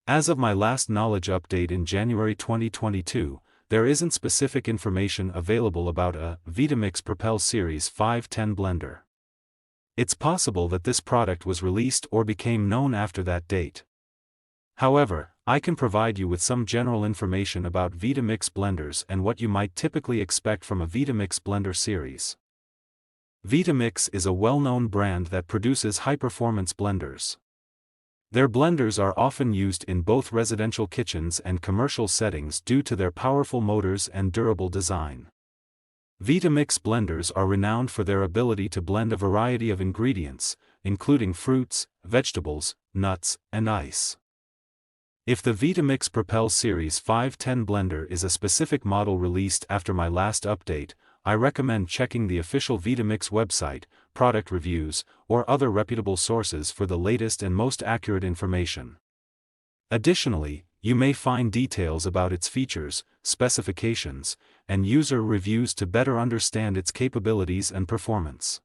As of my last knowledge update in January 2022, there isn't specific information available about a Vitamix Propel Series 510 blender. It's possible that this product was released or became known after that date. However, I can provide you with some general information about Vitamix blenders and what you might typically expect from a Vitamix blender series. Vitamix is a well-known brand that produces high-performance blenders. Their blenders are often used in both residential kitchens and commercial settings due to their powerful motors and durable design. Vitamix blenders are renowned for their ability to blend a variety of ingredients, including fruits, vegetables, nuts, and ice. If the Vitamix Propel Series 510 blender is a specific model released after my last update, I recommend checking the official Vitamix website, product reviews, or other reputable sources for the latest and most accurate information. Additionally, you may find details about its features, specifications, and user reviews to better understand its capabilities and performance.